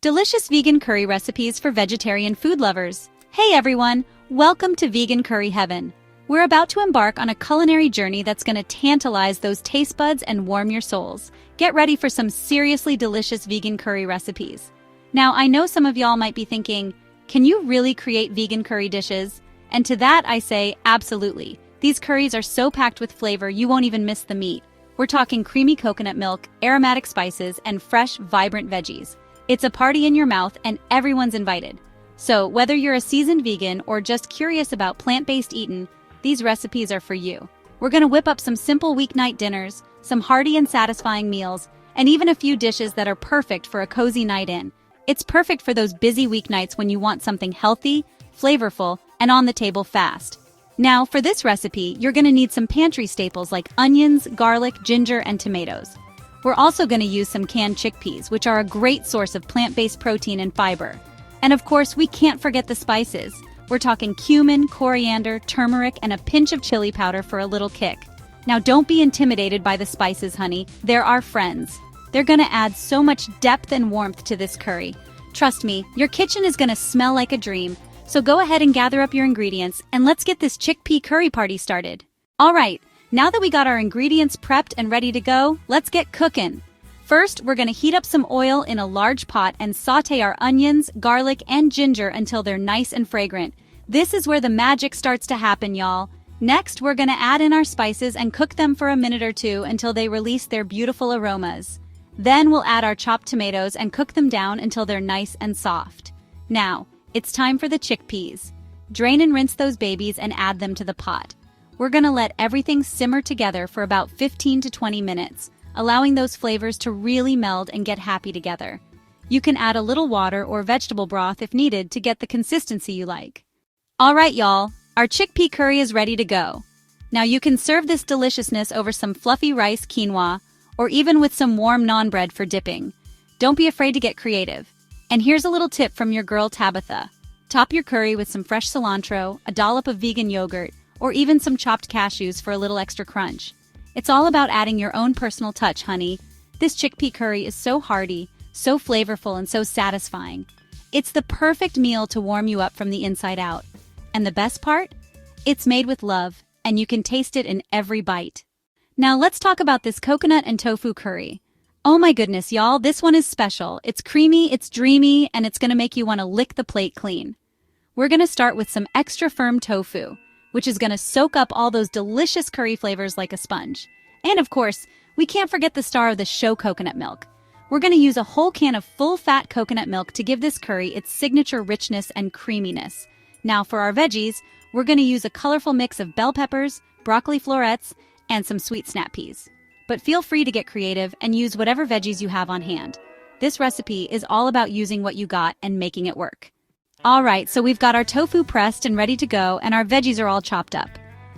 delicious vegan curry recipes for vegetarian food lovers. Hey everyone, welcome to Vegan Curry Heaven. We're about to embark on a culinary journey that's gonna tantalize those taste buds and warm your souls. Get ready for some seriously delicious vegan curry recipes. Now, I know some of y'all might be thinking, can you really create vegan curry dishes? And to that I say, absolutely. These curries are so packed with flavor you won't even miss the meat. We're talking creamy coconut milk, aromatic spices, and fresh, vibrant veggies. It's a party in your mouth and everyone's invited. So whether you're a seasoned vegan or just curious about plant-based eating, these recipes are for you. We're gonna whip up some simple weeknight dinners, some hearty and satisfying meals, and even a few dishes that are perfect for a cozy night in. It's perfect for those busy weeknights when you want something healthy, flavorful, and on the table fast. Now, for this recipe, you're gonna need some pantry staples like onions, garlic, ginger, and tomatoes. We're also going to use some canned chickpeas, which are a great source of plant-based protein and fiber. And of course, we can't forget the spices. We're talking cumin, coriander, turmeric, and a pinch of chili powder for a little kick. Now don't be intimidated by the spices, honey. They're our friends. They're going to add so much depth and warmth to this curry. Trust me, your kitchen is going to smell like a dream. So go ahead and gather up your ingredients, and let's get this chickpea curry party started. All right. Now that we got our ingredients prepped and ready to go, let's get cooking. First, we're gonna heat up some oil in a large pot and saute our onions, garlic, and ginger until they're nice and fragrant. This is where the magic starts to happen, y'all. Next, we're gonna add in our spices and cook them for a minute or two until they release their beautiful aromas. Then we'll add our chopped tomatoes and cook them down until they're nice and soft. Now, it's time for the chickpeas. Drain and rinse those babies and add them to the pot. We're gonna let everything simmer together for about 15 to 20 minutes, allowing those flavors to really meld and get happy together. You can add a little water or vegetable broth if needed to get the consistency you like. All right, y'all, our chickpea curry is ready to go. Now you can serve this deliciousness over some fluffy rice quinoa, or even with some warm naan bread for dipping. Don't be afraid to get creative. And here's a little tip from your girl Tabitha. Top your curry with some fresh cilantro, a dollop of vegan yogurt, or even some chopped cashews for a little extra crunch. It's all about adding your own personal touch, honey. This chickpea curry is so hearty, so flavorful, and so satisfying. It's the perfect meal to warm you up from the inside out. And the best part? It's made with love, and you can taste it in every bite. Now let's talk about this coconut and tofu curry. Oh my goodness, y'all, this one is special. It's creamy, it's dreamy, and it's gonna make you want to lick the plate clean. We're gonna start with some extra firm tofu, which is going to soak up all those delicious curry flavors like a sponge. And of course, we can't forget the star of the show, coconut milk. We're going to use a whole can of full-fat coconut milk to give this curry its signature richness and creaminess. Now for our veggies, we're going to use a colorful mix of bell peppers, broccoli florets, and some sweet snap peas. But feel free to get creative and use whatever veggies you have on hand. This recipe is all about using what you got and making it work. All right, so we've got our tofu pressed and ready to go, and our veggies are all chopped up.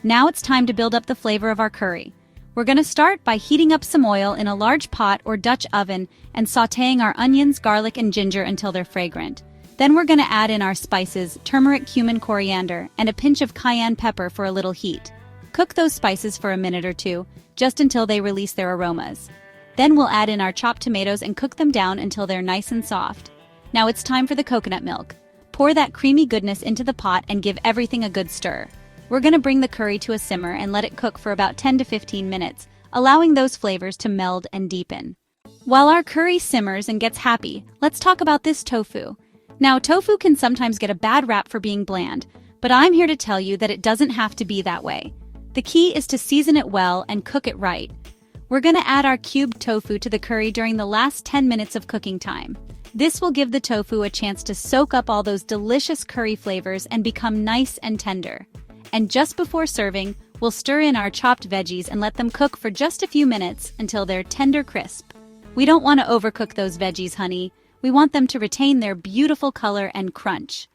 Now it's time to build up the flavor of our curry. We're going to start by heating up some oil in a large pot or Dutch oven and sautéing our onions, garlic, and ginger until they're fragrant. Then we're going to add in our spices, turmeric, cumin, coriander, and a pinch of cayenne pepper for a little heat. Cook those spices for a minute or two, just until they release their aromas. Then we'll add in our chopped tomatoes and cook them down until they're nice and soft. Now it's time for the coconut milk. Pour that creamy goodness into the pot and give everything a good stir. We're going to bring the curry to a simmer and let it cook for about 10 to 15 minutes, allowing those flavors to meld and deepen. While our curry simmers and gets happy, let's talk about this tofu. Now, tofu can sometimes get a bad rap for being bland, but I'm here to tell you that it doesn't have to be that way. The key is to season it well and cook it right. We're going to add our cubed tofu to the curry during the last 10 minutes of cooking time. This will give the tofu a chance to soak up all those delicious curry flavors and become nice and tender. And just before serving, we'll stir in our chopped veggies and let them cook for just a few minutes until they're tender crisp. We don't want to overcook those veggies, honey. We want them to retain their beautiful color and crunch.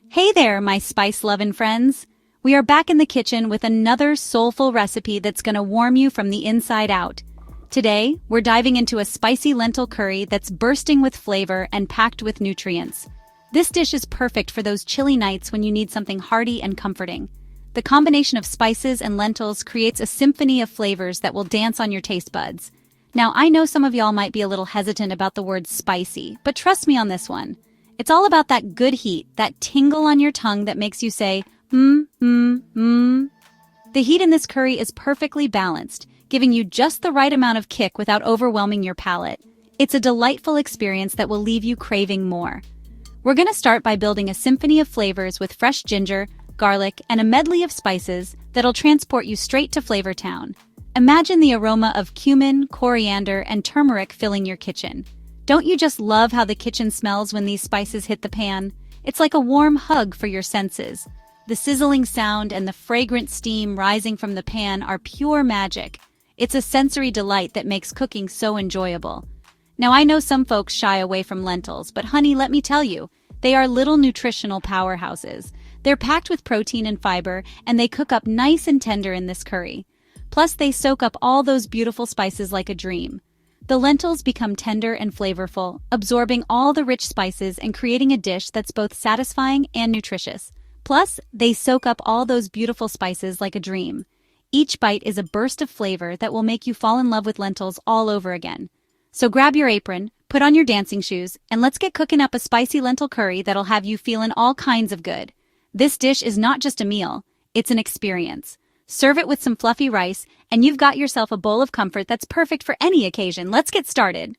Hey there, my spice-lovin' friends. We are back in the kitchen with another soulful recipe that's gonna warm you from the inside out. Today, we're diving into a spicy lentil curry that's bursting with flavor and packed with nutrients. This dish is perfect for those chilly nights when you need something hearty and comforting. The combination of spices and lentils creates a symphony of flavors that will dance on your taste buds. Now, I know some of y'all might be a little hesitant about the word spicy, but trust me on this one. It's all about that good heat, that tingle on your tongue that makes you say, mmm. The heat in this curry is perfectly balanced, giving you just the right amount of kick without overwhelming your palate. It's a delightful experience that will leave you craving more. We're gonna start by building a symphony of flavors with fresh ginger, garlic, and a medley of spices that'll transport you straight to Flavor Town. Imagine the aroma of cumin, coriander, and turmeric filling your kitchen. Don't you just love how the kitchen smells when these spices hit the pan? It's like a warm hug for your senses. The sizzling sound and the fragrant steam rising from the pan are pure magic. It's a sensory delight that makes cooking so enjoyable. Now, I know some folks shy away from lentils, but honey, let me tell you, they are little nutritional powerhouses. They're packed with protein and fiber, and they cook up nice and tender in this curry. Plus, they soak up all those beautiful spices like a dream. The lentils become tender and flavorful, absorbing all the rich spices and creating a dish that's both satisfying and nutritious. Plus, they soak up all those beautiful spices like a dream. Each bite is a burst of flavor that will make you fall in love with lentils all over again. So grab your apron, put on your dancing shoes, and let's get cooking up a spicy lentil curry that'll have you feeling all kinds of good. This dish is not just a meal, it's an experience. Serve it with some fluffy rice, and you've got yourself a bowl of comfort that's perfect for any occasion. Let's get started.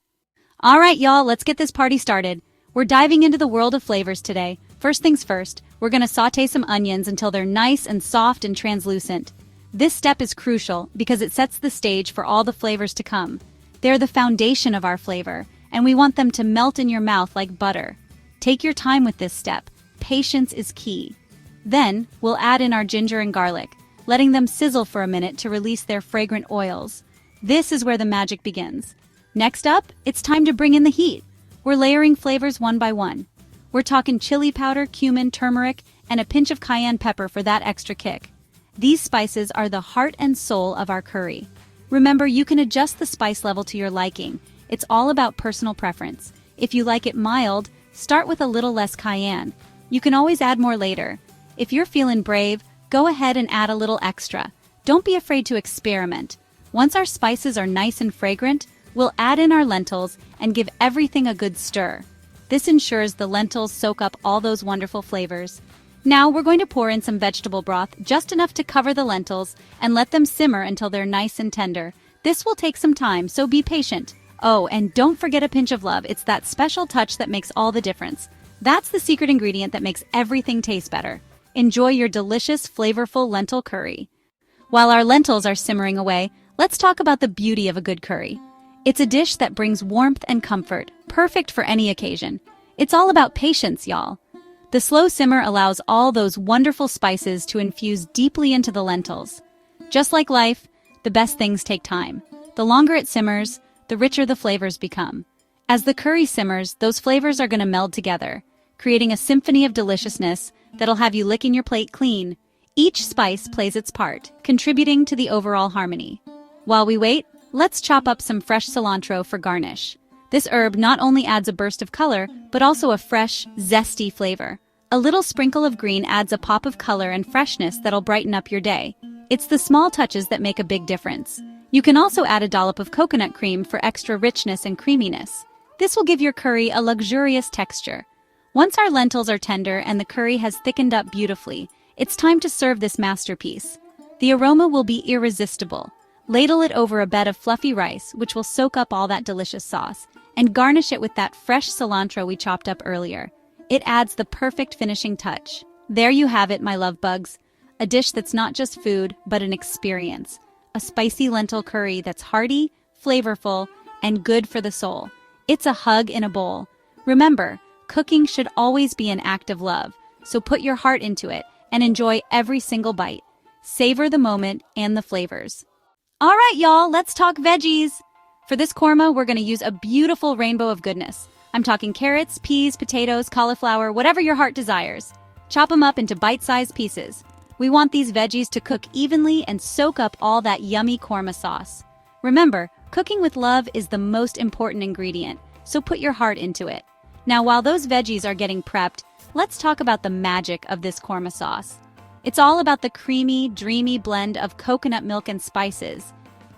All right, y'all, let's get this party started. We're diving into the world of flavors today. First things first, we're gonna saute some onions until they're nice and soft and translucent. This step is crucial because it sets the stage for all the flavors to come. They're the foundation of our flavor, and we want them to melt in your mouth like butter. Take your time with this step. Patience is key. Then, we'll add in our ginger and garlic, letting them sizzle for a minute to release their fragrant oils. This is where the magic begins. Next up, it's time to bring in the heat. We're layering flavors one by one. We're talking chili powder, cumin, turmeric, and a pinch of cayenne pepper for that extra kick. These spices are the heart and soul of our curry. Remember, you can adjust the spice level to your liking. It's all about personal preference. If you like it mild, start with a little less cayenne. You can always add more later. If you're feeling brave, go ahead and add a little extra. Don't be afraid to experiment. Once our spices are nice and fragrant, we'll add in our lentils and give everything a good stir. This ensures the lentils soak up all those wonderful flavors. Now we're going to pour in some vegetable broth, just enough to cover the lentils, and let them simmer until they're nice and tender. This will take some time, so be patient. Oh, and don't forget a pinch of love. It's that special touch that makes all the difference. That's the secret ingredient that makes everything taste better. Enjoy your delicious, flavorful lentil curry. While our lentils are simmering away, let's talk about the beauty of a good curry. It's a dish that brings warmth and comfort, perfect for any occasion. It's all about patience, y'all. The slow simmer allows all those wonderful spices to infuse deeply into the lentils. Just like life, the best things take time. The longer it simmers, the richer the flavors become. As the curry simmers, those flavors are going to meld together, creating a symphony of deliciousness that'll have you licking your plate clean. Each spice plays its part, contributing to the overall harmony. While we wait, let's chop up some fresh cilantro for garnish. This herb not only adds a burst of color, but also a fresh, zesty flavor. A little sprinkle of green adds a pop of color and freshness that'll brighten up your day. It's the small touches that make a big difference. You can also add a dollop of coconut cream for extra richness and creaminess. This will give your curry a luxurious texture. Once our lentils are tender and the curry has thickened up beautifully, it's time to serve this masterpiece. The aroma will be irresistible. Ladle it over a bed of fluffy rice, which will soak up all that delicious sauce, and garnish it with that fresh cilantro we chopped up earlier. It adds the perfect finishing touch. There you have it, my love bugs. A dish that's not just food, but an experience. A spicy lentil curry that's hearty, flavorful, and good for the soul. It's a hug in a bowl. Remember, cooking should always be an act of love, so put your heart into it and enjoy every single bite. Savor the moment and the flavors. All right, y'all, let's talk veggies. For this korma, we're going to use a beautiful rainbow of goodness. I'm talking carrots, peas, potatoes, cauliflower, whatever your heart desires. Chop them up into bite-sized pieces. We want these veggies to cook evenly and soak up all that yummy korma sauce. Remember, cooking with love is the most important ingredient, so put your heart into it. Now, while those veggies are getting prepped, let's talk about the magic of this korma sauce. It's all about the creamy, dreamy blend of coconut milk and spices.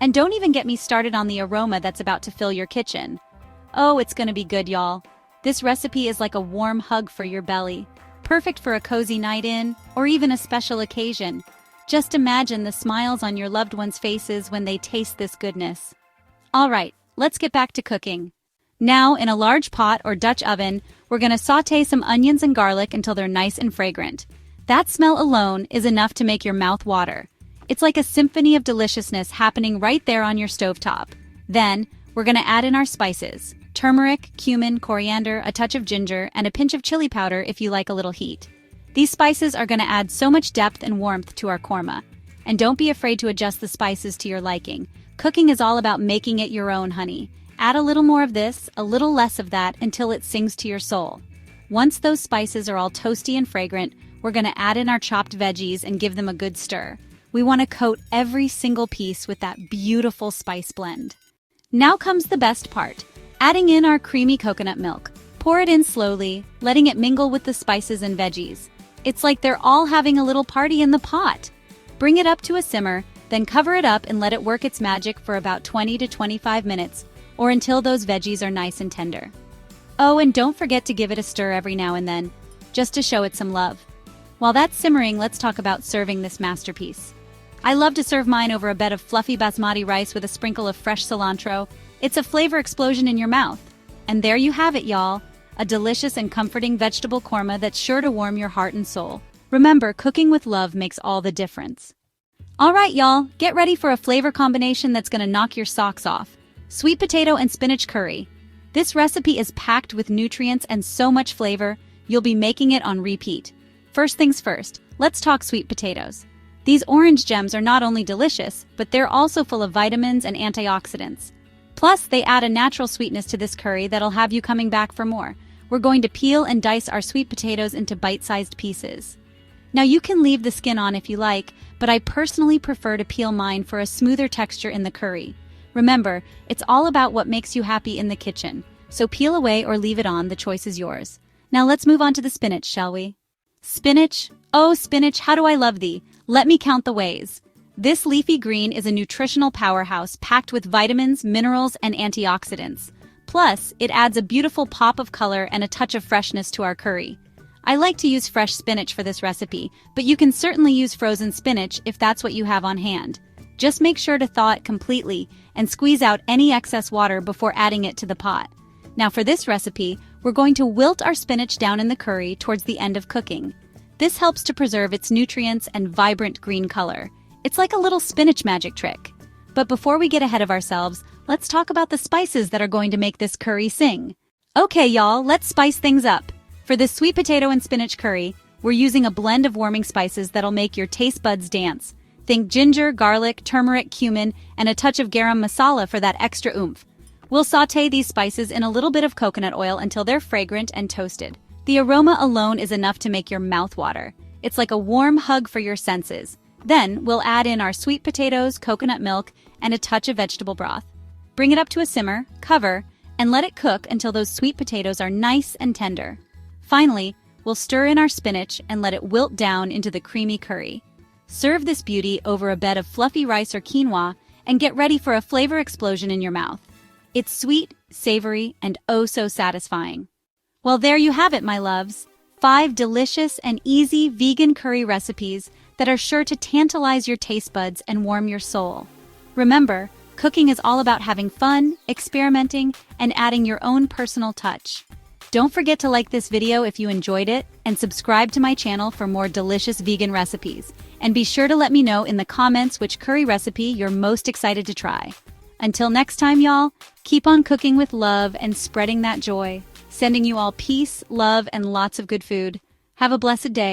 And don't even get me started on the aroma that's about to fill your kitchen. Oh, it's gonna be good, y'all. This recipe is like a warm hug for your belly, perfect for a cozy night in, or even a special occasion. Just imagine the smiles on your loved ones' faces when they taste this goodness. All right, let's get back to cooking. Now, in a large pot or Dutch oven, we're gonna saute some onions and garlic until they're nice and fragrant. That smell alone is enough to make your mouth water. It's like a symphony of deliciousness happening right there on your stovetop. Then, we're gonna add in our spices: turmeric, cumin, coriander, a touch of ginger, and a pinch of chili powder if you like a little heat. These spices are gonna add so much depth and warmth to our korma. And don't be afraid to adjust the spices to your liking. Cooking is all about making it your own, honey. Add a little more of this, a little less of that, until it sings to your soul. Once those spices are all toasty and fragrant, we're gonna add in our chopped veggies and give them a good stir. We wanna coat every single piece with that beautiful spice blend. Now comes the best part, adding in our creamy coconut milk. Pour it in slowly, letting it mingle with the spices and veggies. It's like they're all having a little party in the pot. Bring it up to a simmer, then cover it up and let it work its magic for about 20 to 25 minutes, or until those veggies are nice and tender. Oh, and don't forget to give it a stir every now and then, just to show it some love. While that's simmering, let's talk about serving this masterpiece. I love to serve mine over a bed of fluffy basmati rice with a sprinkle of fresh cilantro. It's a flavor explosion in your mouth. And there you have it, y'all. A delicious and comforting vegetable korma that's sure to warm your heart and soul. Remember, cooking with love makes all the difference. All right, y'all, get ready for a flavor combination that's gonna knock your socks off. Sweet potato and spinach curry. This recipe is packed with nutrients and so much flavor, you'll be making it on repeat. First things first, let's talk sweet potatoes. These orange gems are not only delicious, but they're also full of vitamins and antioxidants. Plus, they add a natural sweetness to this curry that'll have you coming back for more. We're going to peel and dice our sweet potatoes into bite-sized pieces. Now, you can leave the skin on if you like, but I personally prefer to peel mine for a smoother texture in the curry. Remember, it's all about what makes you happy in the kitchen. So peel away or leave it on, the choice is yours. Now let's move on to the spinach, shall we? Spinach, oh spinach, how do I love thee? Let me count the ways. This leafy green is a nutritional powerhouse packed with vitamins, minerals, and antioxidants. Plus, it adds a beautiful pop of color and a touch of freshness to our curry. I like to use fresh spinach for this recipe, but you can certainly use frozen spinach if that's what you have on hand. Just make sure to thaw it completely and squeeze out any excess water before adding it to the pot. Now for this recipe, we're going to wilt our spinach down in the curry towards the end of cooking. This helps to preserve its nutrients and vibrant green color. It's like a little spinach magic trick. But before we get ahead of ourselves, let's talk about the spices that are going to make this curry sing. Okay, y'all, let's spice things up. For this sweet potato and spinach curry, we're using a blend of warming spices that'll make your taste buds dance. Think ginger, garlic, turmeric, cumin, and a touch of garam masala for that extra oomph. We'll sauté these spices in a little bit of coconut oil until they're fragrant and toasted. The aroma alone is enough to make your mouth water. It's like a warm hug for your senses. Then, we'll add in our sweet potatoes, coconut milk, and a touch of vegetable broth. Bring it up to a simmer, cover, and let it cook until those sweet potatoes are nice and tender. Finally, we'll stir in our spinach and let it wilt down into the creamy curry. Serve this beauty over a bed of fluffy rice or quinoa and get ready for a flavor explosion in your mouth. It's sweet, savory, and oh so satisfying. Well, there you have it, my loves. 5 delicious and easy vegan curry recipes that are sure to tantalize your taste buds and warm your soul. Remember, cooking is all about having fun, experimenting, and adding your own personal touch. Don't forget to like this video if you enjoyed it and subscribe to my channel for more delicious vegan recipes. And be sure to let me know in the comments which curry recipe you're most excited to try. Until next time, y'all, keep on cooking with love and spreading that joy. Sending you all peace, love, and lots of good food. Have a blessed day.